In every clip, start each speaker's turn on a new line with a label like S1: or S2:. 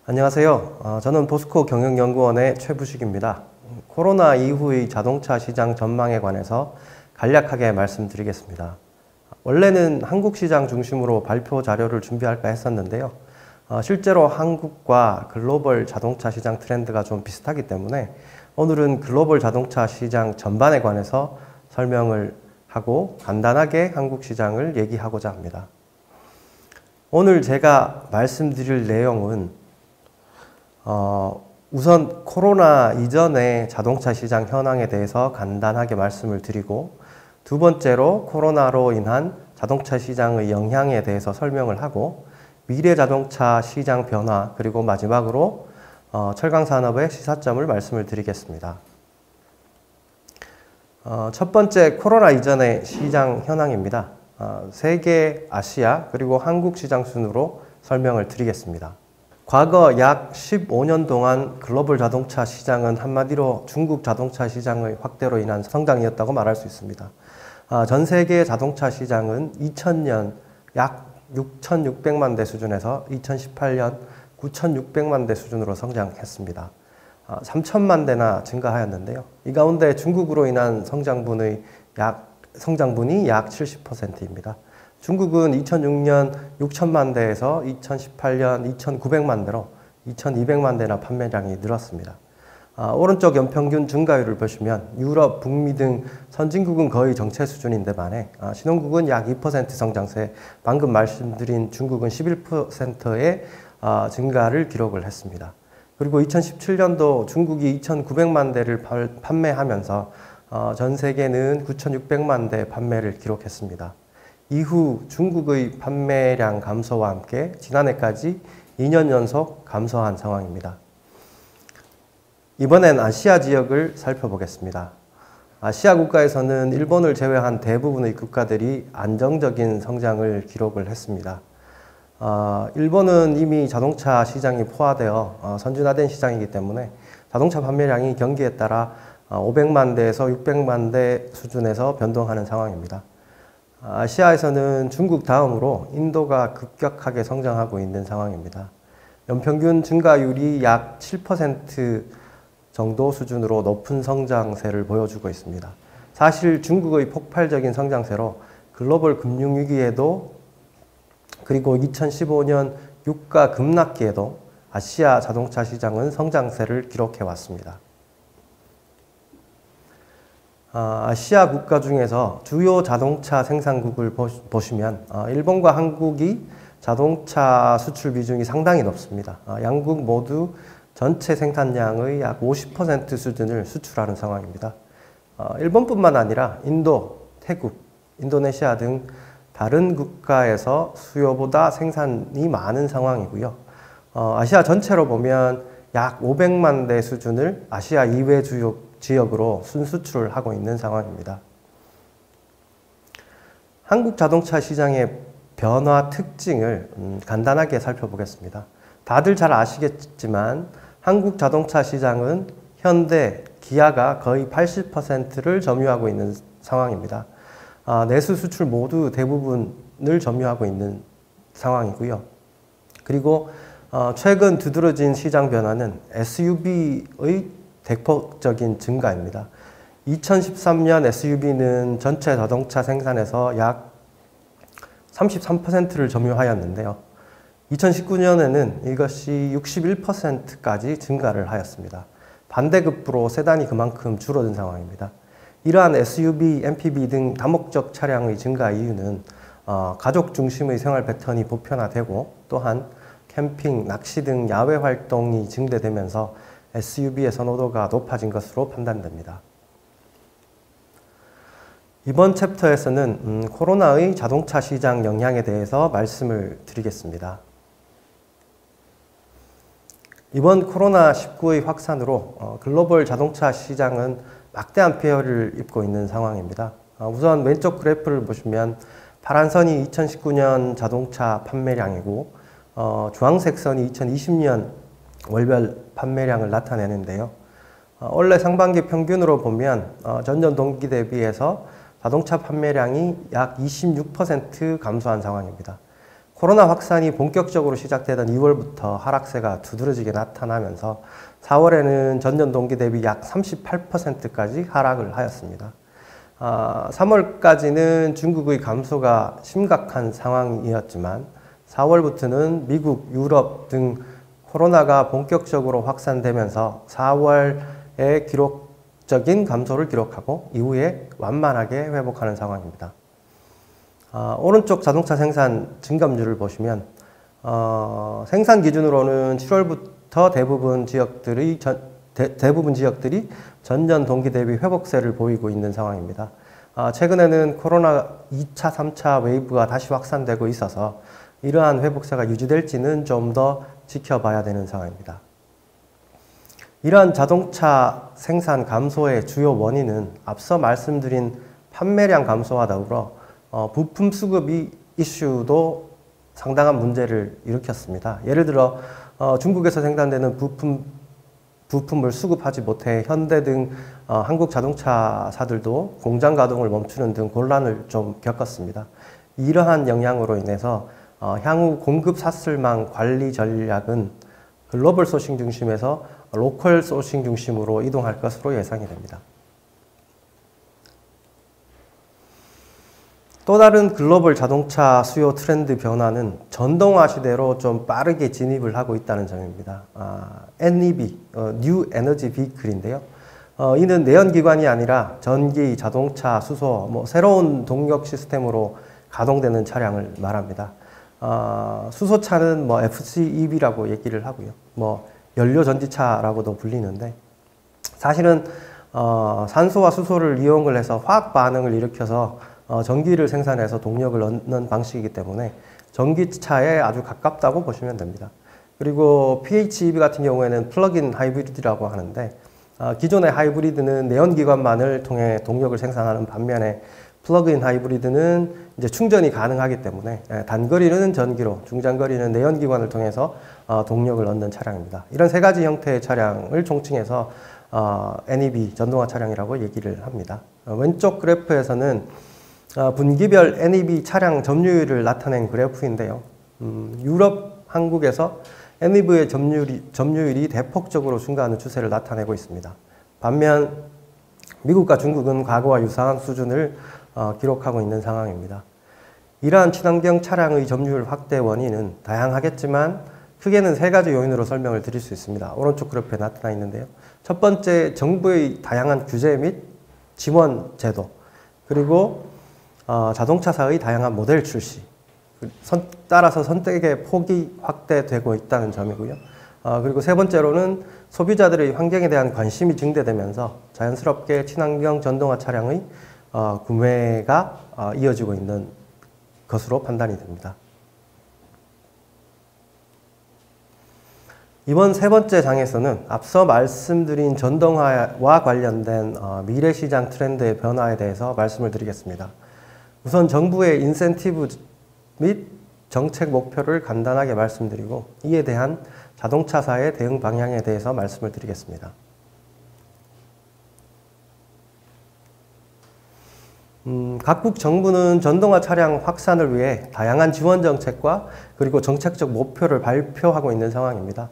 S1: 안녕하세요. 저는 포스코 경영연구원의 최부식입니다. 코로나 이후의 자동차 시장 전망에 관해서 간략하게 말씀드리겠습니다. 원래는 한국 시장 중심으로 발표 자료를 준비할까 했었는데요. 실제로 한국과 글로벌 자동차 시장 트렌드가 좀 비슷하기 때문에 오늘은 글로벌 자동차 시장 전반에 관해서 설명을 하고 간단하게 한국 시장을 얘기하고자 합니다. 오늘 제가 말씀드릴 내용은 우선 코로나 이전의 자동차 시장 현황에 대해서 간단하게 말씀을 드리고, 두 번째로 코로나로 인한 자동차 시장의 영향에 대해서 설명을 하고, 미래 자동차 시장 변화, 그리고 마지막으로 철강 산업의 시사점을 말씀을 드리겠습니다. 첫 번째, 코로나 이전의 시장 현황입니다. 세계, 아시아, 그리고 한국 시장 순으로 설명을 드리겠습니다. 과거 약 15년 동안 글로벌 자동차 시장은 한마디로 중국 자동차 시장의 확대로 인한 성장이었다고 말할 수 있습니다. 전 세계 자동차 시장은 2000년 약 6,600만 대 수준에서 2018년 9,600만 대 수준으로 성장했습니다. 3천만 대나 증가하였는데요. 이 가운데 중국으로 인한 성장분이 약 70%입니다. 중국은 2006년 6천만 대에서 2018년 2,900만 대로 2,200만 대나 판매량이 늘었습니다. 오른쪽 연평균 증가율을 보시면 유럽, 북미 등 선진국은 거의 정체 수준인데 반해 신흥국은 약 2% 성장세, 방금 말씀드린 중국은 11%의 증가를 기록을 했습니다. 그리고 2017년도 중국이 2,900만 대를 판매하면서 전 세계는 9,600만 대 판매를 기록했습니다. 이후 중국의 판매량 감소와 함께 지난해까지 2년 연속 감소한 상황입니다. 이번엔 아시아 지역을 살펴보겠습니다. 아시아 국가에서는 일본을 제외한 대부분의 국가들이 안정적인 성장을 기록을 했습니다. 일본은 이미 자동차 시장이 포화되어 선진화된 시장이기 때문에 자동차 판매량이 경기에 따라 500만 대에서 600만 대 수준에서 변동하는 상황입니다. 아시아에서는 중국 다음으로 인도가 급격하게 성장하고 있는 상황입니다. 연평균 증가율이 약 7% 정도 수준으로 높은 성장세를 보여주고 있습니다. 사실 중국의 폭발적인 성장세로 글로벌 금융위기에도 그리고 2015년 유가 급락기에도 아시아 자동차 시장은 성장세를 기록해 왔습니다. 아시아 국가 중에서 주요 자동차 생산국을 보시면 일본과 한국이 자동차 수출 비중이 상당히 높습니다. 양국 모두 전체 생산량의 약 50% 수준을 수출하는 상황입니다. 일본뿐만 아니라 인도, 태국, 인도네시아 등 다른 국가에서 수요보다 생산이 많은 상황이고요. 아시아 전체로 보면 약 500만 대 수준을 아시아 이외 지역으로 순수출을 하고 있는 상황입니다. 한국 자동차 시장의 변화 특징을 간단하게 살펴보겠습니다. 다들 잘 아시겠지만 한국 자동차 시장은 현대, 기아가 거의 80%를 점유하고 있는 상황입니다. 내수 수출 모두 대부분을 점유하고 있는 상황이고요. 그리고 최근 두드러진 시장 변화는 SUV의 대폭적인 증가입니다. 2013년 SUV는 전체 자동차 생산에서 약 33%를 점유하였는데요. 2019년에는 이것이 61%까지 증가를 하였습니다. 반대급부로 세단이 그만큼 줄어든 상황입니다. 이러한 SUV, MPV 등 다목적 차량의 증가 이유는 가족 중심의 생활 패턴이 보편화되고 또한 캠핑, 낚시 등 야외 활동이 증대되면서 SUV의 선호도가 높아진 것으로 판단됩니다. 이번 챕터에서는 코로나의 자동차 시장 영향에 대해서 말씀을 드리겠습니다. 이번 코로나19의 확산으로 글로벌 자동차 시장은 막대한 폐해를 입고 있는 상황입니다. 우선 왼쪽 그래프를 보시면 파란 선이 2019년 자동차 판매량이고 주황색 선이 2020년 월별 판매량을 나타내는데요. 올해 상반기 평균으로 보면 전년 동기 대비해서 자동차 판매량이 약 26% 감소한 상황입니다. 코로나 확산이 본격적으로 시작되던 2월부터 하락세가 두드러지게 나타나면서 4월에는 전년 동기 대비 약 38%까지 하락을 하였습니다. 3월까지는 중국의 감소가 심각한 상황이었지만 4월부터는 미국, 유럽 등 코로나가 본격적으로 확산되면서 4월에 기록적인 감소를 기록하고 이후에 완만하게 회복하는 상황입니다. 오른쪽 자동차 생산 증감률을 보시면 생산 기준으로는 7월부터 대부분 지역들이 전년 동기 대비 회복세를 보이고 있는 상황입니다. 최근에는 코로나 2차, 3차 웨이브가 다시 확산되고 있어서 이러한 회복세가 유지될지는 좀 더 지켜봐야 되는 상황입니다. 이러한 자동차 생산 감소의 주요 원인은 앞서 말씀드린 판매량 감소와 더불어 부품 수급 이슈도 상당한 문제를 일으켰습니다. 예를 들어 중국에서 생산되는 부품을 수급하지 못해 현대 등 한국 자동차사들도 공장 가동을 멈추는 등 곤란을 좀 겪었습니다. 이러한 영향으로 인해서 향후 공급 사슬망 관리 전략은 글로벌 소싱 중심에서 로컬 소싱 중심으로 이동할 것으로 예상이 됩니다. 또 다른 글로벌 자동차 수요 트렌드 변화는 전동화 시대로 좀 빠르게 진입을 하고 있다는 점입니다. NEV, New Energy Vehicle인데요. 이는 내연기관이 아니라 전기, 자동차, 수소, 새로운 동력 시스템으로 가동되는 차량을 말합니다. 수소차는 FCEV라고 얘기를 하고요. 연료전지차라고도 불리는데 사실은 산소와 수소를 이용을 해서 화학 반응을 일으켜서 전기를 생산해서 동력을 얻는 방식이기 때문에 전기차에 아주 가깝다고 보시면 됩니다. 그리고 PHEV 같은 경우에는 플러그인 하이브리드라고 하는데 기존의 하이브리드는 내연기관만을 통해 동력을 생산하는 반면에 플러그인 하이브리드는 이제 충전이 가능하기 때문에 단거리는 전기로, 중장거리는 내연기관을 통해서 동력을 얻는 차량입니다. 이런 세 가지 형태의 차량을 총칭해서 NEV, 전동화 차량이라고 얘기를 합니다. 왼쪽 그래프에서는 분기별 NEV 차량 점유율을 나타낸 그래프인데요. 유럽, 한국에서 NEV의 점유율이 대폭적으로 증가하는 추세를 나타내고 있습니다. 반면 미국과 중국은 과거와 유사한 수준을 기록하고 있는 상황입니다. 이러한 친환경 차량의 점유율 확대 원인은 다양하겠지만 크게는 세 가지 요인으로 설명을 드릴 수 있습니다. 오른쪽 그래프에 나타나 있는데요. 첫 번째, 정부의 다양한 규제 및 지원 제도, 그리고 자동차사의 다양한 모델 출시, 따라서 선택의 폭이 확대되고 있다는 점이고요. 그리고 세 번째로는 소비자들의 환경에 대한 관심이 증대되면서 자연스럽게 친환경 전동화 차량의 구매가 이어지고 있는 것으로 판단이 됩니다. 이번 세 번째 장에서는 앞서 말씀드린 전동화와 관련된 미래 시장 트렌드의 변화에 대해서 말씀을 드리겠습니다. 우선 정부의 인센티브 및 정책 목표를 간단하게 말씀드리고 이에 대한 자동차사의 대응 방향에 대해서 말씀을 드리겠습니다. 각국 정부는 전동화 차량 확산을 위해 다양한 지원 정책과 그리고 정책적 목표를 발표하고 있는 상황입니다.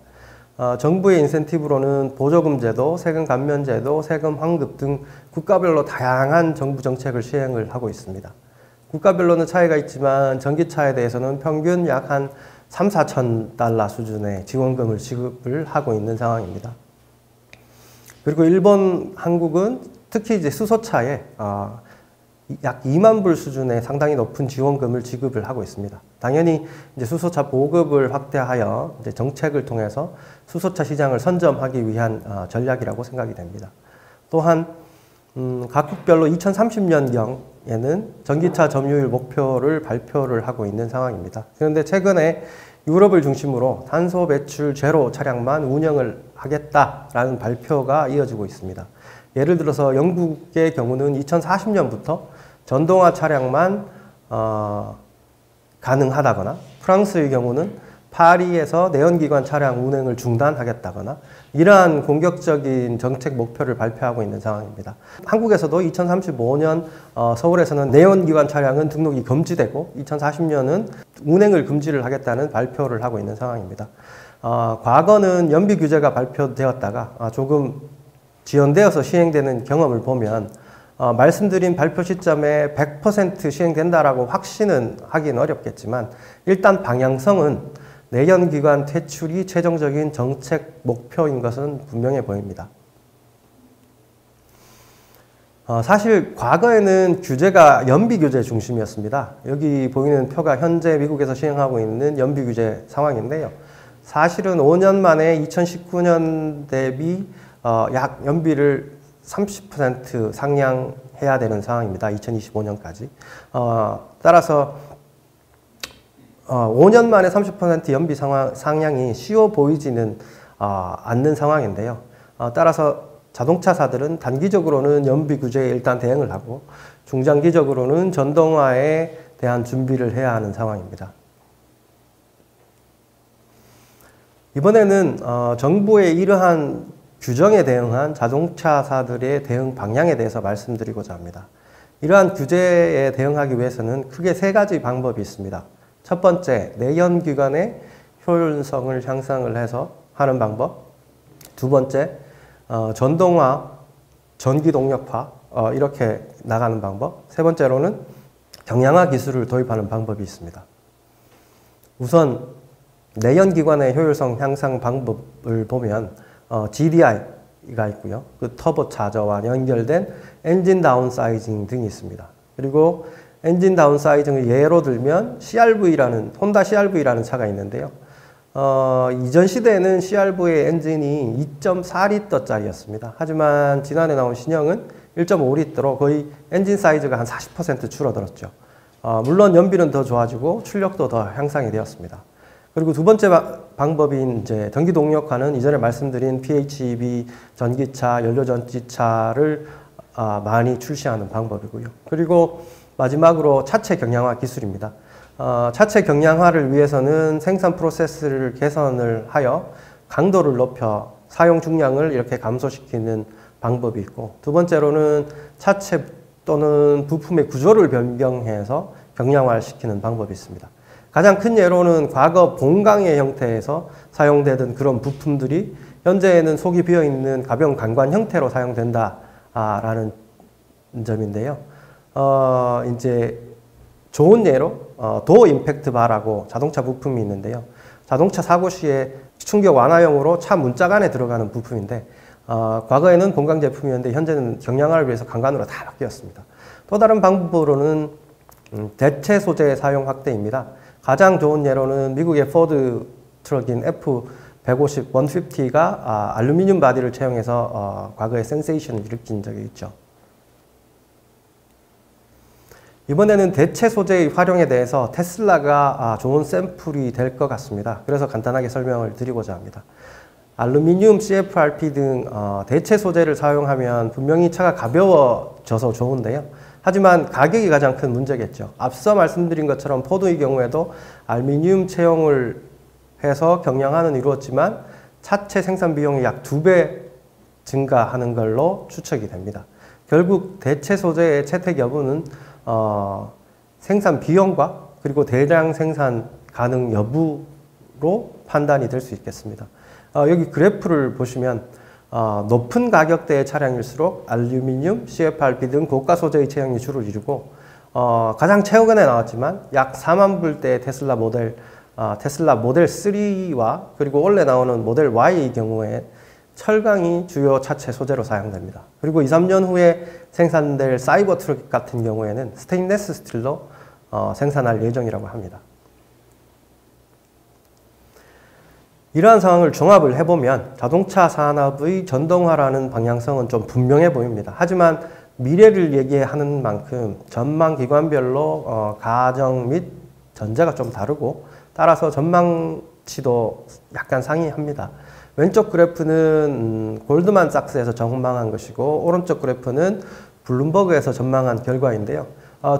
S1: 정부의 인센티브로는 보조금 제도, 세금 감면 제도, 세금 환급 등 국가별로 다양한 정부 정책을 시행을 하고 있습니다. 국가별로는 차이가 있지만 전기차에 대해서는 평균 약 한 3,4천 달러 수준의 지원금을 지급을 하고 있는 상황입니다. 그리고 일본, 한국은 특히 이제 수소차에 약 2만 불 수준의 상당히 높은 지원금을 지급을 하고 있습니다. 당연히 이제 수소차 보급을 확대하여 이제 정책을 통해서 수소차 시장을 선점하기 위한 전략이라고 생각이 됩니다. 또한 각국별로 2030년경에는 전기차 점유율 목표를 발표를 하고 있는 상황입니다. 그런데 최근에 유럽을 중심으로 탄소 배출 제로 차량만 운영을 하겠다라는 발표가 이어지고 있습니다. 예를 들어서 영국의 경우는 2040년부터 전동화 차량만 가능하다거나 프랑스의 경우는 파리에서 내연기관 차량 운행을 중단하겠다거나 이러한 공격적인 정책 목표를 발표하고 있는 상황입니다. 한국에서도 2035년 서울에서는 내연기관 차량은 등록이 금지되고 2040년은 운행을 금지를 하겠다는 발표를 하고 있는 상황입니다. 과거는 연비 규제가 발표되었다가 조금 지연되어서 시행되는 경험을 보면 말씀드린 발표 시점에 100% 시행된다라고 확신은 하긴 어렵겠지만 일단 방향성은 내연기관 퇴출이 최종적인 정책 목표인 것은 분명해 보입니다. 사실 과거에는 규제가 연비 규제 중심이었습니다. 여기 보이는 표가 현재 미국에서 시행하고 있는 연비 규제 상황인데요. 사실은 5년 만에 2019년 대비 약 연비를 30% 상향해야 되는 상황입니다. 2025년까지. 따라서 5년 만에 30% 연비 상향이 쉬워 보이지는 않는 상황인데요. 따라서 자동차사들은 단기적으로는 연비 규제에 일단 대응을 하고 중장기적으로는 전동화에 대한 준비를 해야 하는 상황입니다. 이번에는 정부의 이러한 규정에 대응한 자동차사들의 대응 방향에 대해서 말씀드리고자 합니다. 이러한 규제에 대응하기 위해서는 크게 세 가지 방법이 있습니다. 첫 번째, 내연기관의 효율성을 향상을 해서 하는 방법. 두 번째, 전동화, 전기동력화 이렇게 나가는 방법. 세 번째로는 경량화 기술을 도입하는 방법이 있습니다. 우선 내연기관의 효율성 향상 방법을 보면 GDI가 있고요. 그 터보 차저와 연결된 엔진 다운사이징 등이 있습니다. 그리고 엔진 다운사이징을 예로 들면 혼다 CRV라는 차가 있는데요. 이전 시대에는 CRV의 엔진이 2.4L짜리였습니다. 하지만 지난해 나온 신형은 1.5L로 거의 엔진 사이즈가 한 40% 줄어들었죠. 물론 연비는 더 좋아지고 출력도 더 향상이 되었습니다. 그리고 두 번째 방법인 이제 전기 동력화는 이전에 말씀드린 PHEV 전기차, 연료전지차를 많이 출시하는 방법이고요. 그리고 마지막으로 차체 경량화 기술입니다. 차체 경량화를 위해서는 생산 프로세스를 개선을 하여 강도를 높여 사용 중량을 이렇게 감소시키는 방법이 있고, 두 번째로는 차체 또는 부품의 구조를 변경해서 경량화를 시키는 방법이 있습니다. 가장 큰 예로는 과거 봉강의 형태에서 사용되던 그런 부품들이 현재에는 속이 비어있는 가벼운 관관 형태로 사용된다라는 점인데요. 이제 좋은 예로 도어 임팩트 바라고 자동차 부품이 있는데요. 자동차 사고 시에 충격 완화용으로 차 문짝 안에 들어가는 부품인데 과거에는 공강 제품이었는데 현재는 경량화를 위해서 강관으로 다 바뀌었습니다. 또 다른 방법으로는 대체 소재 사용 확대입니다. 가장 좋은 예로는 미국의 포드 트럭인 F150, 150가 알루미늄 바디를 채용해서 과거에 센세이션을 일으킨 적이 있죠. 이번에는 대체 소재의 활용에 대해서 테슬라가 좋은 샘플이 될 것 같습니다. 그래서 간단하게 설명을 드리고자 합니다. 알루미늄, CFRP 등 대체 소재를 사용하면 분명히 차가 가벼워져서 좋은데요. 하지만 가격이 가장 큰 문제겠죠. 앞서 말씀드린 것처럼 포드의 경우에도 알루미늄 채용을 해서 경량화는 이루었지만 차체 생산 비용이 약 2배 증가하는 걸로 추측이 됩니다. 결국 대체 소재의 채택 여부는 생산 비용과 그리고 대량 생산 가능 여부로 판단이 될 수 있겠습니다. 여기 그래프를 보시면 높은 가격대의 차량일수록 알루미늄, CFRP 등 고가 소재의 채용이 주를 이루고 가장 최근에 나왔지만 약 4만 불대의 테슬라 모델 3와 그리고 원래 나오는 모델 Y의 경우에 철강이 주요 차체 소재로 사용됩니다. 그리고 2, 3년 후에 생산될 사이버 트럭 같은 경우에는 스테인리스 스틸로 생산할 예정이라고 합니다. 이러한 상황을 종합을 해보면 자동차 산업의 전동화라는 방향성은 좀 분명해 보입니다. 하지만 미래를 얘기하는 만큼 전망 기관별로 가정 및 전제가 좀 다르고 따라서 전망치도 약간 상이합니다. 왼쪽 그래프는 골드만삭스에서 전망한 것이고 오른쪽 그래프는 블룸버그에서 전망한 결과인데요.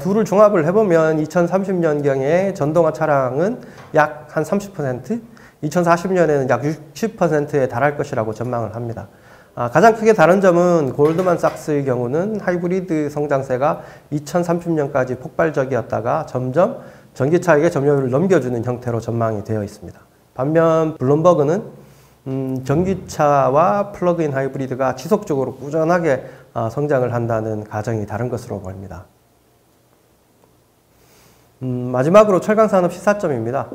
S1: 둘을 종합을 해보면 2030년경에 전동화 차량은 약 한 30%, 2040년에는 약 60%에 달할 것이라고 전망을 합니다. 가장 크게 다른 점은 골드만삭스의 경우는 하이브리드 성장세가 2030년까지 폭발적이었다가 점점 전기차에게 점유율을 넘겨주는 형태로 전망이 되어 있습니다. 반면 블룸버그는 전기차와 플러그인 하이브리드가 지속적으로 꾸준하게 성장을 한다는 가정이 다른 것으로 보입니다. 마지막으로 철강산업 시사점입니다.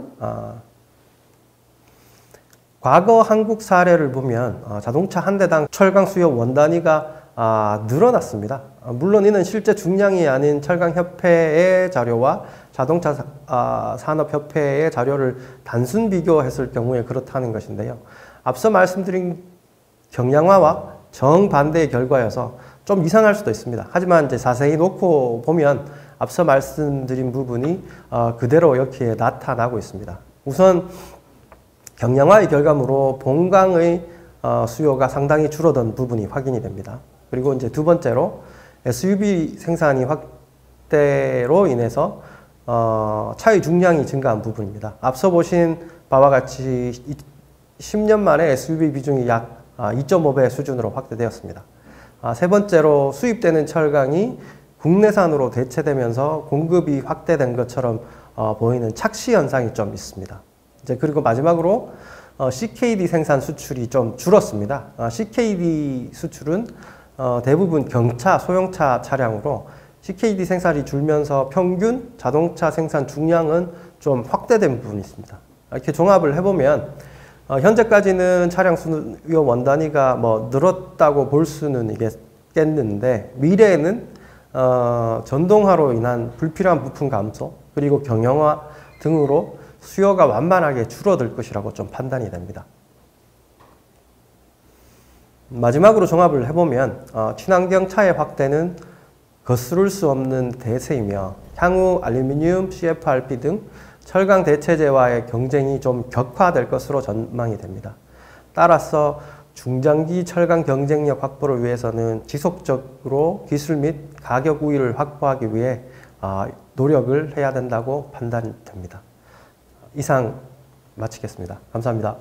S1: 과거 한국 사례를 보면 자동차 한 대당 철강 수요 원단위가 늘어났습니다. 물론 이는 실제 중량이 아닌 철강협회의 자료와 자동차 산업협회의 자료를 단순 비교했을 경우에 그렇다는 것인데요. 앞서 말씀드린 경량화와 정반대의 결과여서 좀 이상할 수도 있습니다. 하지만 이제 자세히 놓고 보면 앞서 말씀드린 부분이 그대로 여기에 나타나고 있습니다. 우선 경량화의 결과물로 본강의 수요가 상당히 줄어든 부분이 확인이 됩니다. 그리고 이제 두 번째로 SUV 생산이 확대로 인해서 차의 중량이 증가한 부분입니다. 앞서 보신 바와 같이 10년 만에 SUV 비중이 약 2.5배 수준으로 확대되었습니다. 세 번째로 수입되는 철강이 국내산으로 대체되면서 공급이 확대된 것처럼 보이는 착시 현상이 좀 있습니다. 이제 그리고 마지막으로 CKD 생산 수출이 좀 줄었습니다. CKD 수출은 대부분 경차, 소형차 차량으로 CKD 생산이 줄면서 평균 자동차 생산 중량은 좀 확대된 부분이 있습니다. 이렇게 종합을 해보면 현재까지는 차량 수요 원단위가 늘었다고 볼 수는 있겠는데 미래에는 전동화로 인한 불필요한 부품 감소 그리고 경영화 등으로 수요가 완만하게 줄어들 것이라고 좀 판단이 됩니다. 마지막으로 종합을 해보면 친환경 차의 확대는 거스를 수 없는 대세이며 향후 알루미늄, CFRP 등 철강 대체재와의 경쟁이 좀 격화될 것으로 전망이 됩니다. 따라서 중장기 철강 경쟁력 확보를 위해서는 지속적으로 기술 및 가격 우위를 확보하기 위해 노력을 해야 된다고 판단됩니다. 이상 마치겠습니다. 감사합니다.